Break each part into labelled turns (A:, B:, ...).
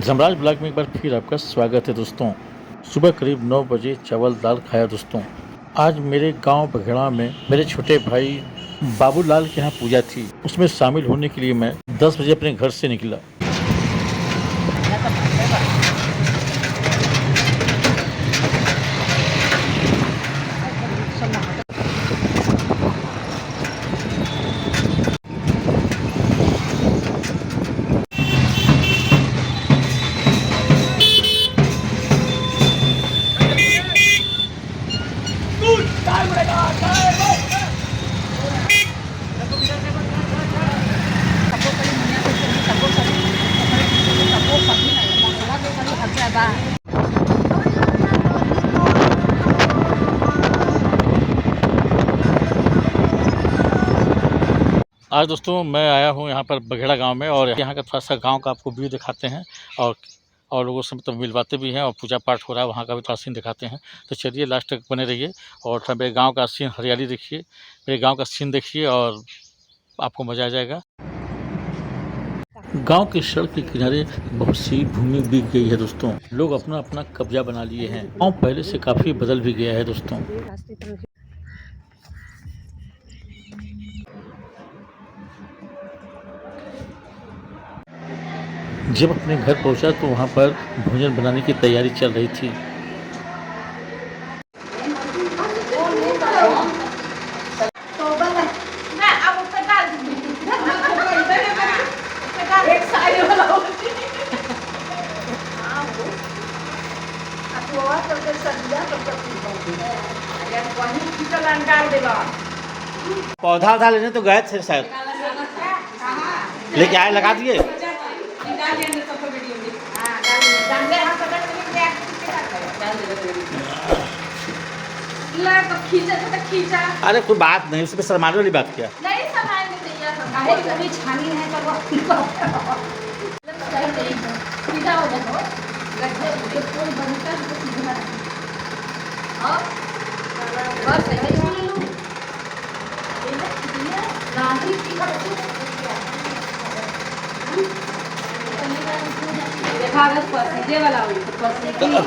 A: Yamraj blog में एक बार फिर आपका स्वागत है दोस्तों। सुबह करीब 9 बजे चावल दाल खाया दोस्तों। आज मेरे गांव बघेड़ा में मेरे छोटे भाई बाबूलाल के यहाँ पूजा थी, उसमें शामिल होने के लिए मैं 10 बजे अपने घर से निकला। आज दोस्तों मैं आया हूँ यहाँ पर बघेड़ा गांव में, और यहाँ का थोड़ा सा गांव का आपको व्यू दिखाते हैं और लोगों से मतलब मिलवाते भी हैं, और पूजा पाठ हो रहा है वहाँ का भी थोड़ा सीन दिखाते हैं। तो चलिए लास्ट तक बने रहिए और थोड़ा मेरे गांव का सीन, हरियाली देखिए, मेरे गांव का सीन देखिए और आपको मज़ा आ जाएगा। गांव की सड़क के किनारे बहुत सी भूमि बिक गई है दोस्तों। लोग अपना अपना कब्जा बना लिए हैं। गांव पहले से काफ़ी बदल भी गया है दोस्तों। जब अपने घर पहुंचा तो वहां पर भोजन बनाने की तैयारी चल रही थी।
B: पौधा उधा लेने तो गए थे शायद, लेके आए, लगा दिए। अरे कोई बात नहीं, उसमें शर्माने वाली बात क्या।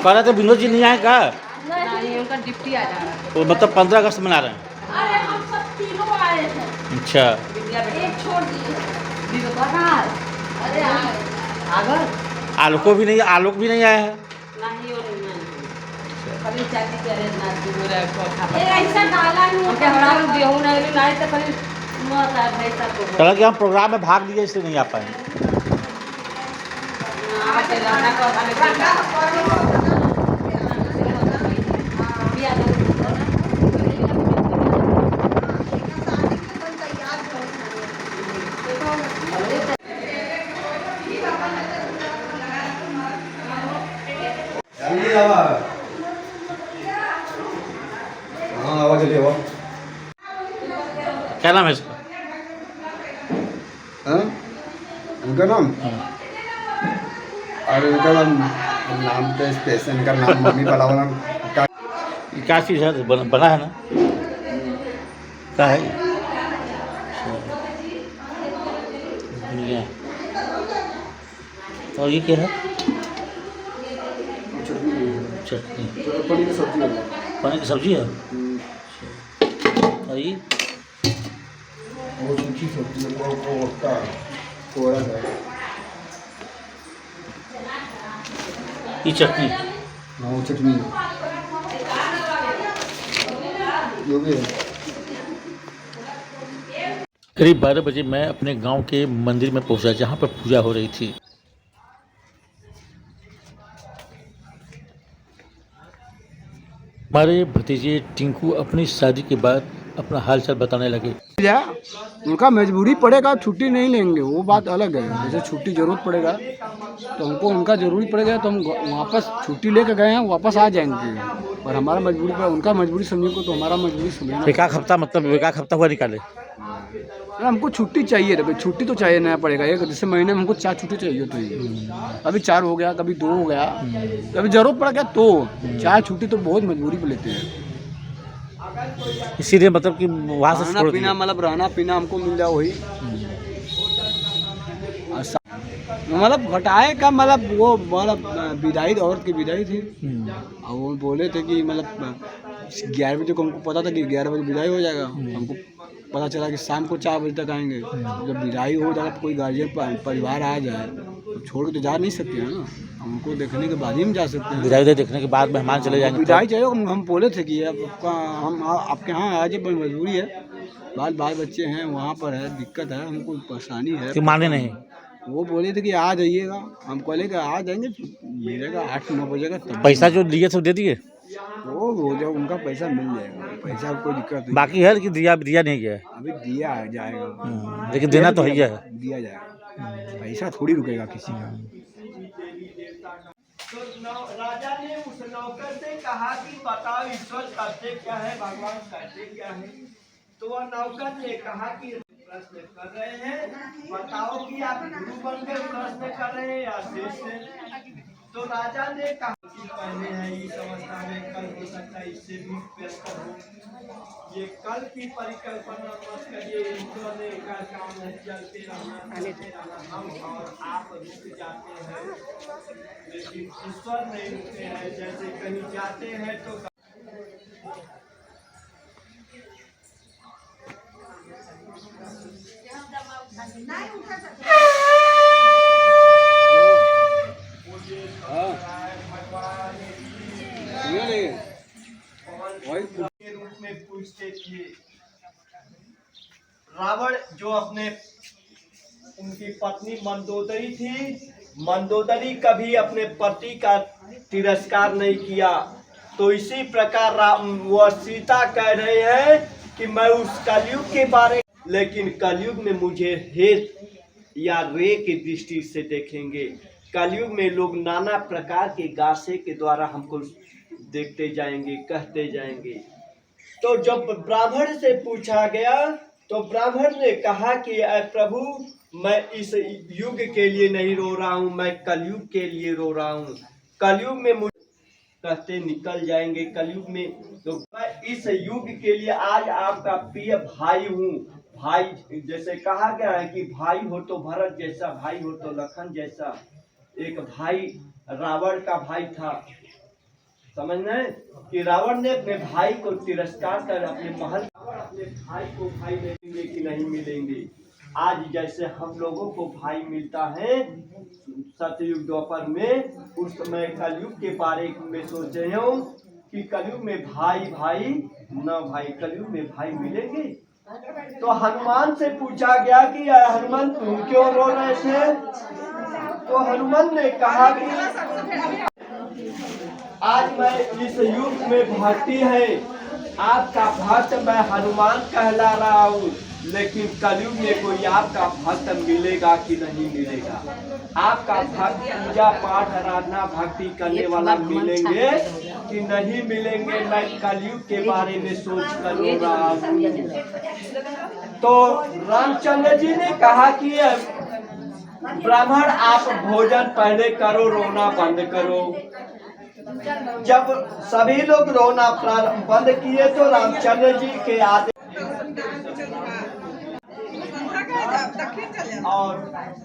B: करा तो विनोद जी नहीं आए का?
C: नहीं, उनका डिप्टी आ जा रहा है।
B: वो मतलब 15 अगस्त मना रहे हैं।
C: अरे हम सब तीनों आए थे।
B: अच्छा,
C: एक छोड़ दिए। अरे
B: आलोक भी नहीं आया है।
C: नहीं और कभी चाची के अरे नाची मेरा को ऐसा डाला ही उनके हमरा गेहूं नहीं लाए तो कभी मत आ भाई सब को
B: कल कि हम प्रोग्राम में भाग लिए इसलिए नहीं आ पाए। क्या नाम है इसका?
D: उनका नाम और उनका नाम तो स्टेशन का नाम मम्मी वाला
B: क्या चीज़ है? बना है ना, क्या है ये? और ये क्या है? चटनी,
D: पनीर की सब्जी है।
B: पनीर की सब्जी है। और ये
D: वो सूखी सब्जी है, वो उसका कोहरा है।
B: ये चटनी,
D: हाँ वो चटनी है, ये भी है।
A: करीब 12 बजे मैं अपने गांव के मंदिर में पहुंचा जहां पर पूजा हो रही थी। हमारे भतीजे टिंकू अपनी शादी के बाद अपना हालचाल बताने लगे।
D: उनका मजबूरी पड़ेगा, छुट्टी नहीं लेंगे, वो बात अलग है। जैसे छुट्टी जरूरत पड़ेगा तो हमको उनका जरूरी पड़ेगा तो हम वापस छुट्टी लेकर गए हैं, वापस आ जाएंगे। और हमारा मजबूरी पर उनका मजबूरी समझेंगे तो हमारा मजबूरी समझना।
B: एक हफ्ता, मतलब एक हफ्ता हुआ निकाले।
D: हमको छुट्टी चाहिए, तो छुट्टी तो चाहिए नया पड़ेगा। एक जैसे महीने में हमको 4 छुट्टी चाहिए तो कभी 4 हो गया, कभी 2 हो गया, कभी जरूरत पड़ गया तो 4 छुट्टी तो बहुत मजबूरी पर लेते हैं।
B: इसीलिए मतलब कि वहाँ से
D: खाना पीना, मतलब रहना पीना हमको मिल जाए वही। मतलब घटाए का मतलब वो मतलब विदाई औरत की विदाई थी और वो बोले थे कि मतलब 11 बजे को हमको पता था कि 11 बजे विदाई हो जाएगा। हमको पता चला कि शाम को 4 बजे तक आएंगे। जब विदाई हो जाएगा तो कोई गार्जियन परिवार आ जाए तो छोड़ के तो जा नहीं सकते हैं ना, हमको देखने के बाद ही हम जा सकते हैं।
B: विदाई देखने के बाद मेहमान चले जाएंगे।
D: विदाई चाहिए हम बोले थे कि आपका हम आपके यहाँ आ जाए, मजबूरी है, बाल बच्चे हैं वहाँ पर है, दिक्कत है, हमको परेशानी है।
B: कि माने नहीं,
D: वो बोले थे कि आ जाइएगा, हम बोले कि आ जाएंगे, मिलेगा 8-9 बजे का तब।
B: पैसा जो लिए थे दे दिए,
D: वो हो जाए उनका पैसा मिल जाएगा, पैसा कोई दिक्कत नहीं।
B: बाकी है कि दिया नहीं गया है।
D: अभी दिया जाएगा,
B: लेकिन देना तो है,
D: दिया जाएगा, पैसा थोड़ी रुकेगा किसी का।
E: तो राजा ने उस नौकर से कहा कि बताओ ईश्वर करते क्या है, भगवान करते क्या है। तो वह नौकर ने कहा कि प्रश्न कर रहे हैं, बताओ कि आप गुरु बनकर प्रश्न कर रहे हैं या शिष्य। तो राजा ने कहा कि पहले है इस अवस्था में, कल हो सकता है इससे भी बेहतर हो। ये कल की परिकल्पना मत करिए, ईश्वर ने का काम नहीं, चलते रहना, हम और आप रुक जाते हैं लेकिन ईश्वर नहीं रुकते हैं। जैसे कहीं जाते हैं तो के रूप में पूछते थे। रावण जो अपने उनकी पत्नी मंदोदरी थी, मंदोदरी कभी अपने पति का तिरस्कार नहीं किया। तो इसी प्रकार वो सीता कह रहे हैं कि मैं उस कलयुग के बारे, लेकिन कलयुग में मुझे हेत या रे की दृष्टि से देखेंगे। कलयुग में लोग नाना प्रकार के गासे के द्वारा हमको देखते जाएंगे, कहते जाएंगे। तो जब ब्राह्मण से पूछा गया तो ब्राह्मण ने कहा कि प्रभु मैं इस युग के लिए नहीं रो रहा हूँ, मैं कलयुग के लिए रो रहा हूँ। कलयुग में मुझे कहते निकल जाएंगे कलयुग में, तो मैं इस युग के लिए आज आपका प्रिय भाई हूँ। भाई जैसे कहा गया है कि भाई हो तो भरत जैसा, भाई हो तो लखन जैसा। एक भाई रावण का भाई था, समझना है कि रावण ने अपने भाई को तिरस्कार कर अपने महल, अपने भाई को भाई मिलेंगे कि नहीं मिलेंगे। आज जैसे हम लोगों को भाई मिलता है सतयुग द्वापर में, उस समय कलयुग के बारे में सोच रहे हो कि कलयुग में भाई न भाई, कलयुग में भाई मिलेंगे। तो हनुमान से पूछा गया कि हनुमान तुम क्यों रो रहे थे। तो हनुमान ने कहा कि आज मैं इस युग में भक्ति है, आपका भक्त मैं हनुमान कहला रहा हूँ, लेकिन कलयुग में कोई आपका भक्त मिलेगा कि नहीं मिलेगा। आपका भक्त पूजा पाठ आराधना भक्ति करने वाला मिलेंगे कि नहीं मिलेंगे, मैं कलयुग के बारे में सोच कर रो रहा हूँ। तो रामचंद्र जी ने कहा कि ब्राह्मण आप भोजन पहले करो, रोना बंद करो। जब सभी लोग रोना बंद किए तो रामचंद्र जी के आदेश और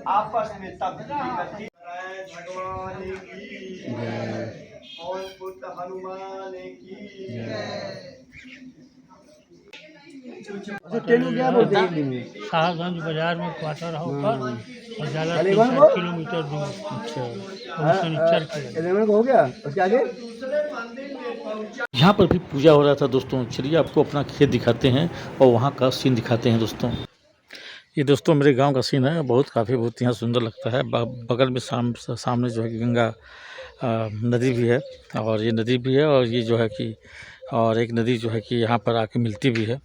E: आपस में तब भगवान की और पुत्र हनुमान की।
F: शाहगंज बाजार में क्वार्टर होकर और ज़्यादा 3-4 किलोमीटर दूर।
D: हो गया उसके आगे।
A: यहाँ पर भी पूजा हो रहा था दोस्तों। चलिए आपको अपना खेत दिखाते हैं और वहाँ का सीन दिखाते हैं दोस्तों। ये दोस्तों मेरे गांव का सीन है, बहुत यहाँ सुंदर लगता है। बगल में सामने जो है कि गंगा नदी भी है, और ये नदी भी है, और ये जो है कि और एक नदी जो है कि यहाँ पर आके मिलती भी है।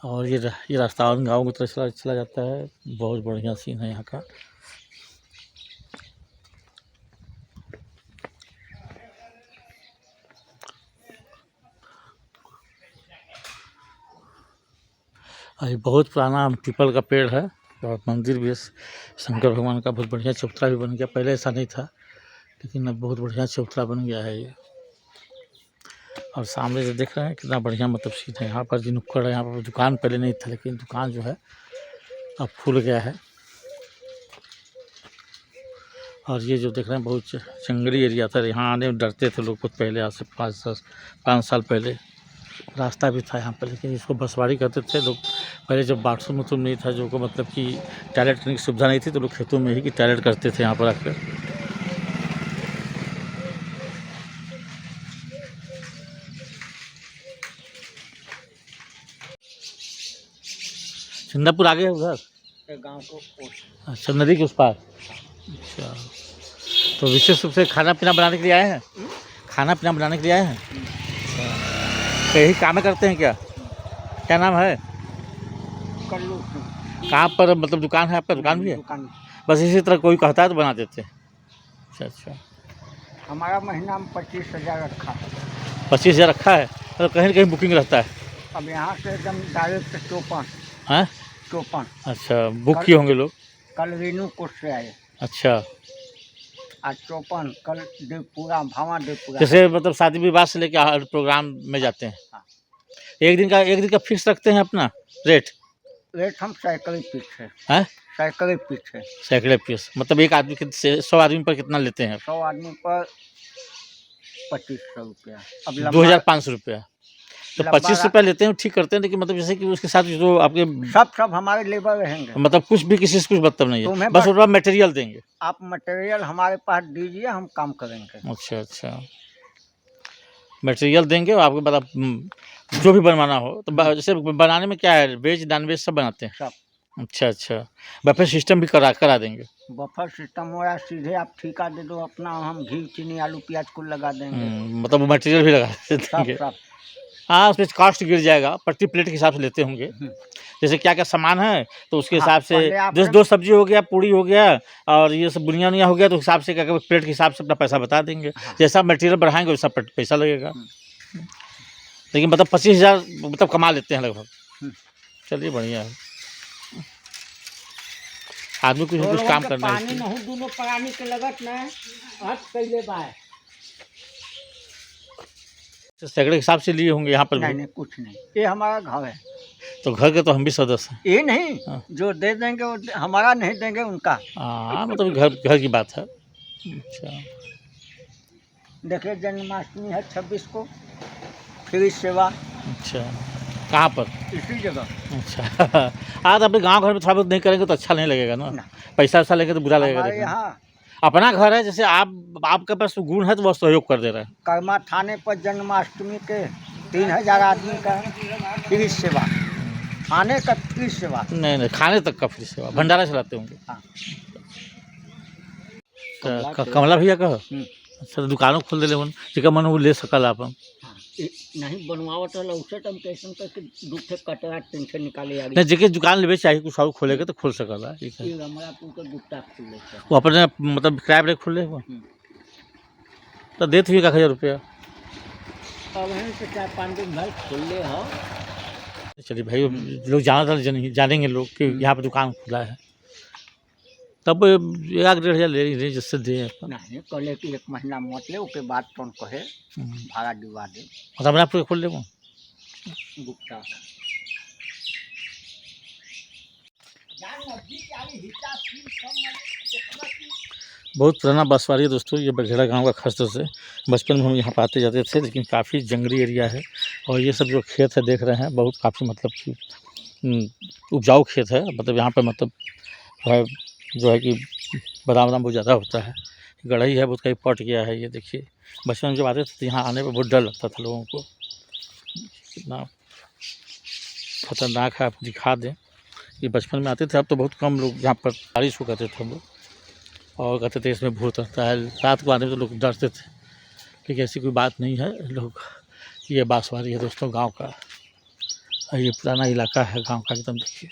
A: और ये रास्ता गाँव की तरफ चला जाता है। बहुत बढ़िया सीन है यहाँ का। ये बहुत पुराना पीपल का पेड़ है, और मंदिर भी है शंकर भगवान का। बहुत बढ़िया चबूतरा भी बन गया, पहले ऐसा नहीं था, लेकिन अब बहुत बढ़िया चबूतरा बन गया है ये। और सामने से देख रहे हैं कितना बढ़िया मतलब सीन है। यहाँ पर जो नुक्कड़ है, यहाँ पर दुकान पहले नहीं था, लेकिन दुकान जो है अब खुल गया है। और ये जो देख रहे हैं बहुत जंगली एरिया था, यहाँ आने में डरते थे लोग बहुत पहले, आज से 5 साल पहले रास्ता भी था यहाँ पर, लेकिन इसको बसवाड़ी करते थे लोग पहले, जब बाथरूम वाथरूम नहीं था, जो को मतलब कि टॉयलेट करने की सुविधा नहीं थी, तो लोग खेतों में ही कि टॉयलेट करते थे यहाँ पर आकर। चंदापुर आगे है उधर
D: गाँव को
A: अच्छा, नदी के उस पार। अच्छा, तो विशेष रूप से खाना पीना बनाने के लिए आए हैं? खाना पीना बनाने के लिए आए हैं? अच्छा, तो यही काम करते हैं क्या? क्या नाम है?
D: कल्लू
A: कहाँ पर मतलब दुकान है आपका? दुकान भी है?
D: दुकान
A: बस इसी तरह कोई कहता है तो बना देते हैं? अच्छा अच्छा,
D: हमारा महीना में 25,000 रखा है।
A: 25,000 रखा है, तो कहीं ना कहीं बुकिंग रहता है?
D: अब यहाँ से एकदम डायरेक्ट चौपन
A: हैं? अच्छा, बुक किए होंगे लोग?
D: कल रेणु कोट से आए,
A: अच्छा,
D: आज चौपन, कल देवपुरा, भावा देवपुरा।
A: जैसे मतलब शादी विवाह से लेके हर प्रोग्राम में जाते हैं?
D: हाँ।
A: एक दिन का फिक्स रखते हैं अपना रेट?
D: रेट हम सैकड़े पीस है,
A: हैं?
D: सैकड़े पीस है।
A: सैकड़े पीस मतलब एक आदमी के 100 आदमी पर कितना लेते हैं?
D: 100 आदमी पर 2500 रुपया। अब
A: 2,500 रुपया। तो
D: लंबा
A: 25 रुपया लेते हैं, ठीक करते हैं, लेकिन मतलब जैसे कि उसके साथ जो आपके
D: सब हमारे लेबर रहेंगे।
A: मतलब कुछ भी किसी से कुछ मतलब नहीं है,
D: तुम्हें
A: बस उसका मटेरियल देंगे?
D: आप मटेरियल हमारे पास दीजिए, हम काम करेंगे।
A: अच्छा अच्छा, मटेरियल देंगे और आपके बाद आप जो भी बनवाना हो तो जैसे बनाने में क्या है, वेज नॉन वेज सब बनाते हैं?
D: सब।
A: अच्छा अच्छा, बफे सिस्टम भी करा देंगे?
D: बफर सिस्टम हो या सीधे आप ठेका दे दो अपना, हम घी चीनी आलू प्याज को लगा देंगे।
A: मतलब मटेरियल भी लगा देंगे?
D: सब।
A: हाँ, उसमें कॉस्ट गिर जाएगा, प्रति प्लेट के हिसाब से लेते होंगे, जैसे क्या क्या सामान है तो उसके हिसाब से, जैसे 2 सब्जी हो गया, पूड़ी हो गया और ये सब बुनिया उनिया हो गया, तो हिसाब से क्या क्या प्लेट के हिसाब से अपना पैसा बता देंगे। जैसा मटेरियल बढ़ाएंगे वैसा पैसा लगेगा। लेकिन मतलब 25,000 मतलब कमा लेते हैं लगभग। चलिए बढ़िया है, आदमी कुछ न कुछ काम करना है।
D: पानी नहीं दोनों पानी के लगत ना हट कैले बाय।
A: सैकड़े के हिसाब से लिए होंगे यहाँ पर भी?
D: नहीं कुछ नहीं, ये हमारा घर है।
A: तो घर के तो हम भी सदस्य हैं।
D: ये नहीं,
A: हाँ।
D: जो दे देंगे वो हमारा नहीं देंगे उनका।
A: हाँ, मतलब घर की बात है। अच्छा,
D: देखिए जन्माष्टमी है 26 को, फ्री सेवा।
A: अच्छा, कहाँ पर?
D: इसी जगह।
A: अच्छा, आज अपने गांव घर में थोड़ा बहुत नहीं करेंगे तो अच्छा नहीं लगेगा ना, पैसा वैसा लेंगे तो बुरा लगेगा।
D: हमारे
A: देखने में।
D: यहाँ
A: अपना घर है, जैसे आपके पास गुण है तो वो सहयोग कर दे रहा है।
D: कर्मा थाने पर जन्माष्टमी के 3000 आदमी का फ्री सेवा, खाने का फ्री सेवा।
A: नहीं, खाने तक का फ्री सेवा, भंडारा चलाते होंगे।
D: हाँ।
A: कमला भैया का? अच्छा, तो दुकानों खोल दे जिका मन वो ले सकल आप?
D: नहीं बनवावट वाला उसे तो हम कैसे करके दूठे कटरा टेंशन निकाले आ
A: नहीं, जगह दुकान लेवे चाहिए, कुछ और खोलेगा तो खोल सकल है।
D: गई रमणापुर का गुप्ता खुले
A: वो अपने मतलब किराए पर खोले हुआ तो देते हुए 1,000 रुपया।
D: अब हैं तो 4-5 दिन भाई खुले हो।
A: चलिए भाई, लोग जानेंगे लोग कि यहाँ पे दुकान खुला है, तब 1,000-1,500 ले रही जिससे दे।
D: नहीं कहले कि 1 महीना मत ले, उसके बाद कौन कहे भाड़ा दिवा दे।
A: मतलब मैं आपको खोल ले वो
D: गुप्ता
A: बहुत पुराना बसवाड़ी है दोस्तों, ये बघेड़ा गांव का खास तौर से। बचपन में हम यहाँ पर आते जाते थे, लेकिन काफ़ी जंगली एरिया है और ये सब जो खेत है देख रहे हैं, बहुत काफ़ी मतलब कि उपजाऊ खेत है। मतलब यहाँ पर मतलब जो है कि बादाम बहुत ज़्यादा होता है। गढ़ई है, बहुत कहीं पट गया है। ये देखिए, बचपन में जब आते थे तो यहाँ आने पर बहुत डर लगता था लोगों को, कितना खतरनाक है। आप दिखा दें, ये बचपन में आते थे, अब तो बहुत कम लोग यहाँ पर बारिश को करते थे हम लोग, और कहते थे इसमें भूत रहता है। रात को आने में तो लोग डरते थे, लेकिन ऐसी कोई बात नहीं है। लोग, ये बांसवाड़ी है दोस्तों गांव का, ये पुराना इलाका है गांव का एकदम। देखिए,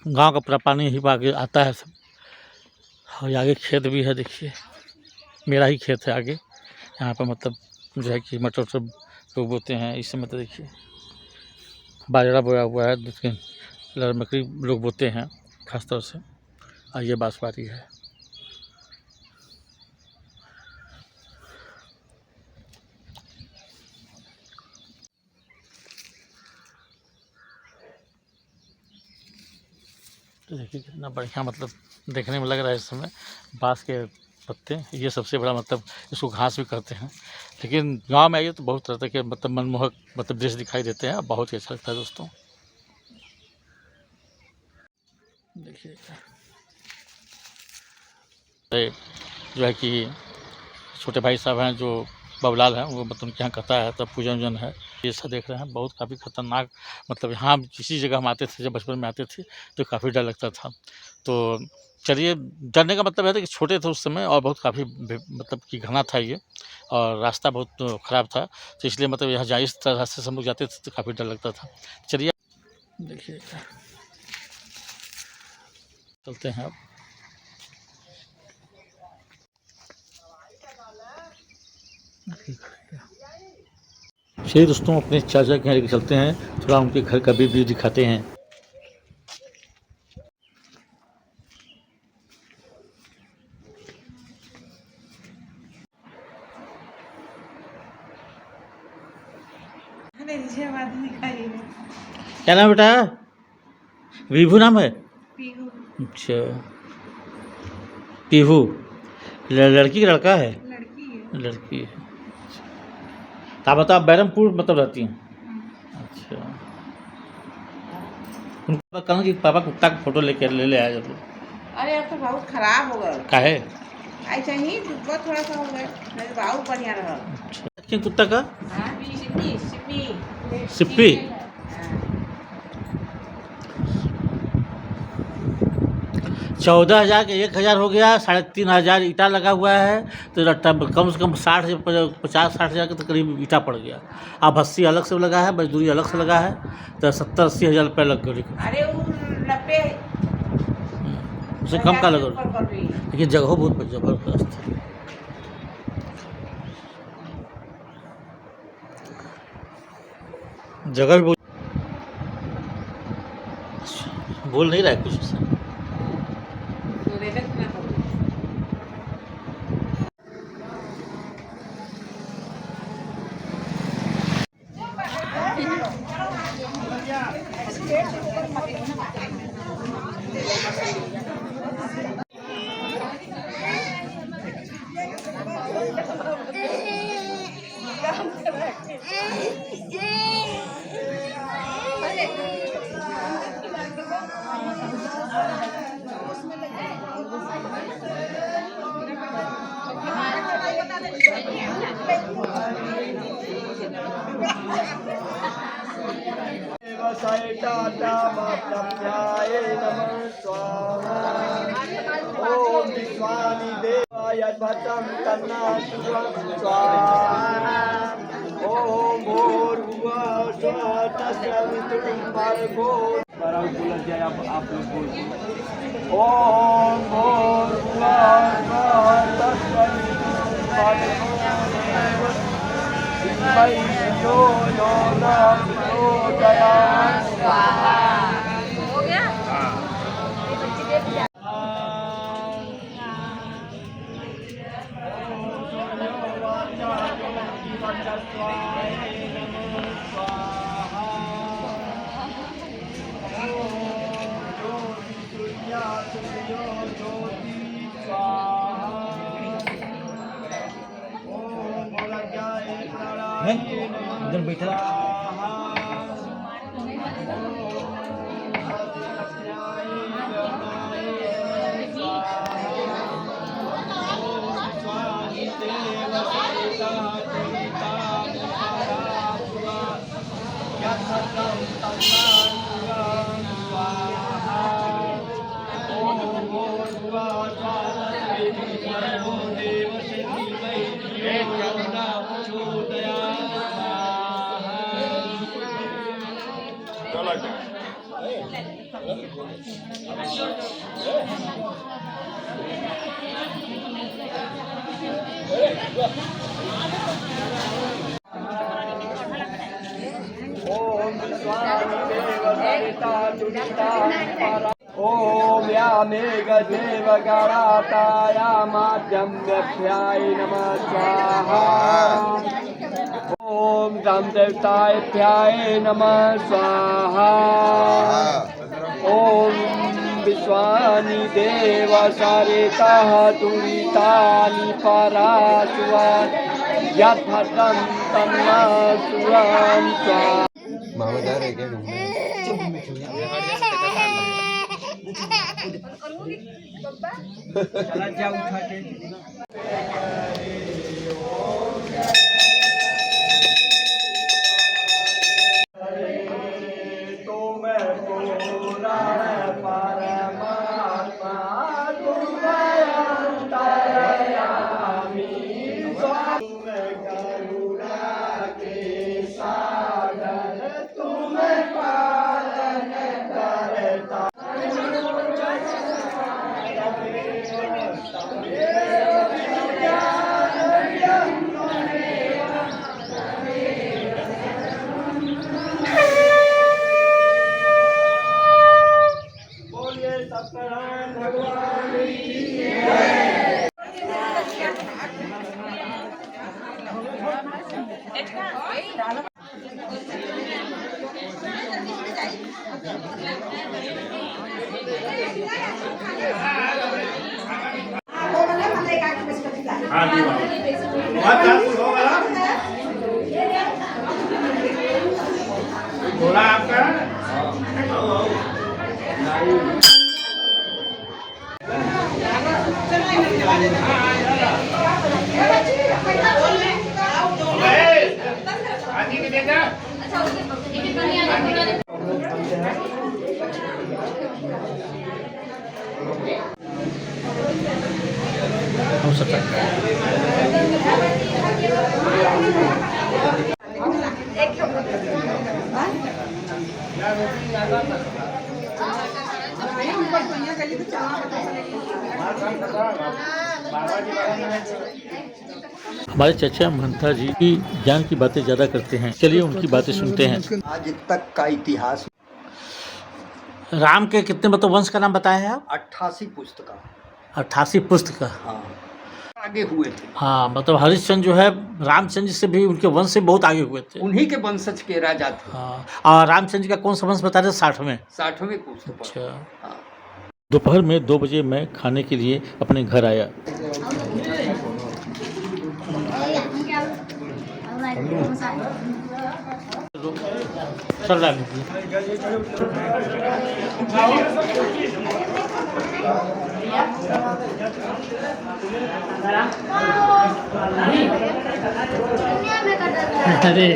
A: गांव का पूरा पानी ही आगे आता है सब, और आगे खेत भी है। देखिए, मेरा ही खेत है आगे, यहाँ पर मतलब जो है कि मटर सब लोग बोते हैं इस समय। तो देखिए, बाजरा बोया हुआ है, लेकिन मकई लोग बोते हैं खास तौर से। और ये बांसवाड़ी है। देखिए कितना बढ़िया मतलब देखने में लग रहा है इस समय बांस के पत्ते, ये सबसे बड़ा मतलब इसको घास भी कहते हैं। लेकिन गांव में आइए तो बहुत तरह के मतलब मनमोहक मतलब दृश्य दिखाई देते हैं, बहुत ही अच्छा लगता है दोस्तों। देखिए जो है कि छोटे भाई साहब हैं जो बाबूलाल हैं, वो मतलब उनके यहाँ कथा है, तब पूजन वूजन है, ये सब देख रहे हैं। बहुत काफ़ी खतरनाक मतलब यहाँ किसी जगह हम आते थे, जब बचपन में आते थे तो काफ़ी डर लगता था। तो चलिए, डरने का मतलब है कि छोटे थे उस समय और बहुत काफ़ी मतलब कि घना था ये, और रास्ता बहुत ख़राब था, तो इसलिए मतलब यहाँ जा इस तरह से हम लोग जाते थे तो काफ़ी डर लगता था। चलिए देखिए चलते हैं अब। चलिए दोस्तों, अपने चाचा के यहाँ लेके चलते हैं, थोड़ा उनके घर का भी दिखाते हैं। क्या नाम बेटा? विभू नाम है? अच्छा, पीहू। लड़की का लड़का है? लड़की है। तो आप बताओ, बैरमपुर मतलब रहती हैं? अच्छा, उनको कहूँ कि पापा कुत्ता का फोटो ले आया जब।
G: अरे अब तो बहुत खराब हो गया।
A: काहे?
G: ऐसा ही बहुत थोड़ा सा हो गया, नहीं तो बहुत बढ़िया रहा।
A: अच्छा, कुत्ता का?
G: हाँ, सिप्पी।
A: सिप्पी? 14,000 के 1,000 हो गया, 3,500 ईटा लगा हुआ है, तो कम से कम 50-60 हज़ार के तो करीब ईटा पड़ गया। अब 80 अलग से लगा है, मजदूरी अलग से लगा है, तो 70-80 हज़ार रुपये लग गए।
G: अरे वो 90
A: उससे कम का लगा, लेकिन जगह बहुत जबरदस्त है। जगह भी बहुत, बोल नहीं रहा है कुछ से।
E: टाटामाप्याय नमः स्वाहा। ओम विश्वानि देवाय भद्रं तन्नातु स्वाहा। ओम भूर्भुवः स्वः तस्सवितुर्वरेण्यं जय आप लोग बोल। ओम भूर्भुवः स्वः तस्सवितुर्वरेण्यं यो न प्रचोदयात् स्वाहा।
C: हो गया?
A: इधर बैठा
E: ओम यामेघदेव गणाताया माध्यम्यभ्याय नमः स्वाहा। ओम रामदेवताभ्याय नमः स्वाहा। ओम विश्वानि देव सरितः दुरितानि पराशुवान् यथतं तन्नासुरां स्वाहा।
A: हो सकता है। हमारे चचा महंता जी की ज्ञान की बातें ज़्यादा करते हैं, चलिए उनकी बातें सुनते हैं।
H: आज तक का इतिहास
A: राम के कितने मतलब वंश का नाम बताए हैं आप?
H: 88 पुस्तक
A: 88 पुस्तक।
H: हाँ आगे हुए थे।
A: हाँ मतलब हरिश्चंद्र जो है रामचंद्र जी से भी उनके वंश से बहुत आगे हुए थे।
H: उन्हीं के वंशज के राजा थे।
A: हाँ और रामचंद्र जी का कौन सा वंश बता रहे? 60वें।
H: 60वें पुस्तक।
A: अच्छा।
H: हाँ।
A: दोपहर में 2 बजे मैं खाने के लिए अपने घर आया। चल रहा अरे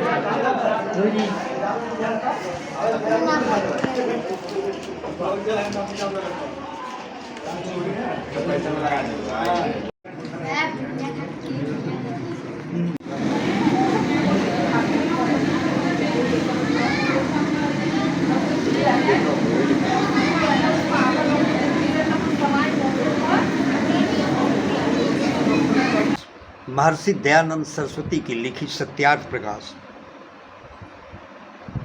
H: महर्षि दयानंद सरस्वती की लिखी सत्यार्थ प्रकाश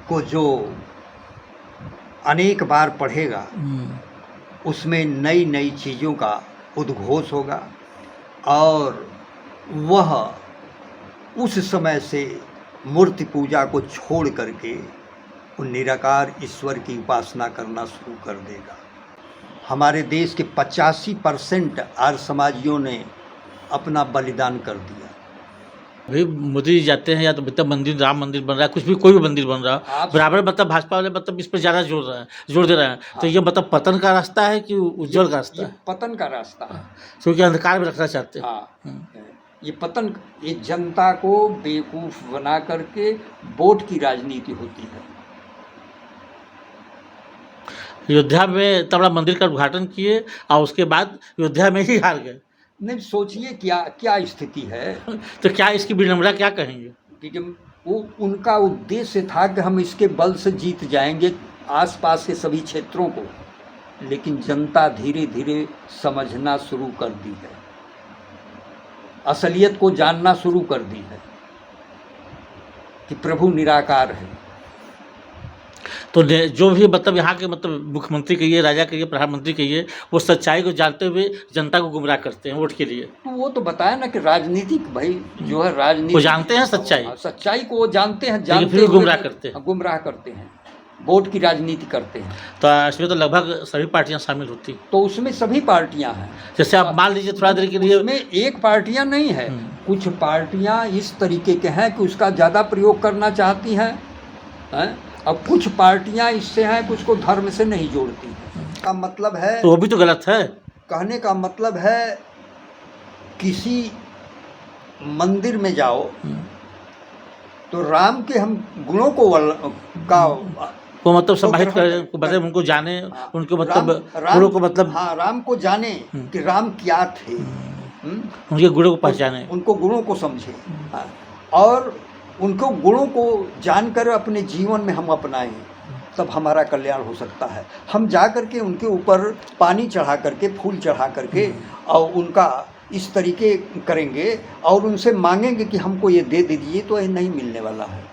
H: को जो अनेक बार पढ़ेगा उसमें नई नई चीज़ों का उद्घोष होगा और वह उस समय से मूर्ति पूजा को छोड़ करके उन निराकार ईश्वर की उपासना करना शुरू कर देगा। हमारे देश के 85% आर्य समाजियों ने अपना बलिदान कर दिया।
A: भाई मोदी जी जाते हैं या तो मतलब मंदिर राम मंदिर बन रहा है, कुछ भी कोई भी मंदिर बन रहा है, बराबर मतलब भाजपा वाले मतलब इस पर ज़्यादा जोर दे रहे हैं। तो ये मतलब पतन का रास्ता है कि उज्जवल का रास्ता है?
H: पतन का रास्ता है,
A: क्योंकि अंधकार में रखना चाहते हैं।
H: हाँ ये पतन, ये जनता को बेवकूफ़ बना करके वोट की राजनीति होती है।
A: अयोध्या में तबला मंदिर का उद्घाटन किए और उसके बाद अयोध्या में ही हार गए।
H: नहीं सोचिए क्या क्या स्थिति है।
A: तो क्या इसकी विडंबना क्या कहेंगे?
H: कि जब वो उनका उद्देश्य था कि हम इसके बल से जीत जाएंगे आसपास के सभी क्षेत्रों को, लेकिन जनता धीरे धीरे समझना शुरू कर दी है, असलियत को जानना शुरू कर दी है कि प्रभु निराकार है।
A: तो जो भी मतलब यहाँ के मतलब मुख्यमंत्री कहिए, राजा कहिए, प्रधानमंत्री कहिए, वो सच्चाई को जानते हुए जनता को गुमराह करते हैं वोट के लिए।
H: तो वो तो बताया ना कि राजनीतिक भाई जो है राजनीति
A: वो जानते हैं सच्चाई,
H: सच्चाई को वो जानते हैं,
A: फिर गुमराह करते हैं।
H: गुमराह करते हैं। वोट की राजनीति करते हैं।
A: तो इसमें तो लगभग सभी पार्टियां शामिल होती हैं।
H: तो उसमें सभी पार्टियां हैं।
A: जैसे आप मान लीजिए थोड़ा देर के लिए
H: उसमें एक पार्टियां नहीं है, कुछ पार्टियां इस तरीके के हैं कि उसका ज़्यादा प्रयोग करना चाहती हैं, अब कुछ पार्टियां इससे हैं कि उसको धर्म से नहीं जोड़ती हैं। का मतलब है,
A: तो वो भी तो गलत है।
H: कहने का मतलब है किसी मंदिर में जाओ तो राम के हम गुणों को
A: वो मतलब समाहित करें, मतलब उनको जाने, उनको मतलब गुणों को मतलब,
H: हाँ, राम को जाने कि राम क्या थे,
A: उनके गुणों को पहचाने,
H: उनको गुणों को समझे, हाँ, और उनको गुणों को जानकर अपने जीवन में हम अपनाएं, तब हमारा कल्याण हो सकता है। हम जा करके उनके ऊपर पानी चढ़ा करके, फूल चढ़ा करके और उनका इस तरीके करेंगे और उनसे मांगेंगे कि हमको ये दे दीजिए, तो ये नहीं मिलने वाला है।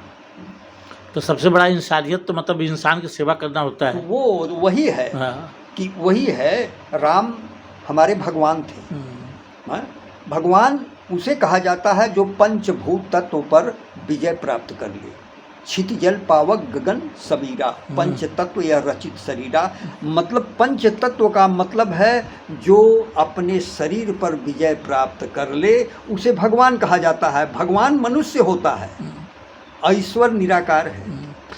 A: तो सबसे बड़ा इंसानियत तो मतलब इंसान की सेवा करना होता है।
H: वो वही है,
A: हाँ।
H: कि वही है, राम हमारे भगवान थे। हाँ? भगवान उसे कहा जाता है जो पंचभूत तत्व पर विजय प्राप्त कर ले। छित जल पावक गगन सबीरा, पंच तत्व यह रचित शरीरा। मतलब पंच तत्व का मतलब है जो अपने शरीर पर विजय प्राप्त कर ले, उसे भगवान कहा जाता है। भगवान मनुष्य होता है, ईश्वर निराकार है।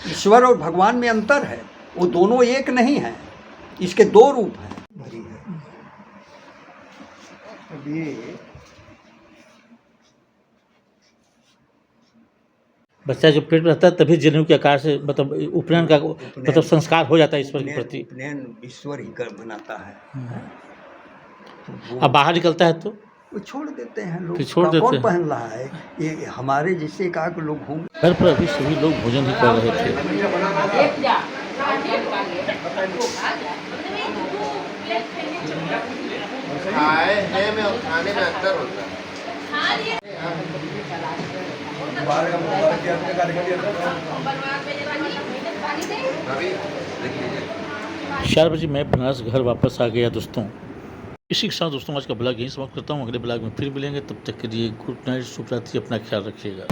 H: ईश्वर और भगवान में अंतर है, वो दोनों एक नहीं है, इसके दो रूप हैं।
A: बच्चा जो पेट में रहता है तभी जनेऊ के आकार से मतलब उपनयन का मतलब संस्कार हो जाता है ईश्वर के प्रति।
H: उपनयन ईश्वर ही कर बनाता है।
A: अब बाहर निकलता है तो
H: वो छोड़ देते हैं लोग।
A: फिर छोड़ देते
H: कौन
A: हैं।
H: पहन रहा है? ये हमारे जैसे कहा कि लोग होंगे।
A: घर पर अभी सभी लोग भोजन ही कर रहे थे।
I: खाने में अंतर होता है।
A: चार बजे मैं बनारस घर वापस आ गया दोस्तों। इसी के साथ दोस्तों आज का ब्लॉग यहीं समाप्त करता हूँ। अगले ब्लॉग में फिर मिलेंगे, तब तक के लिए गुड नाइट, शुभ रात्रि, अपना ख्याल रखिएगा।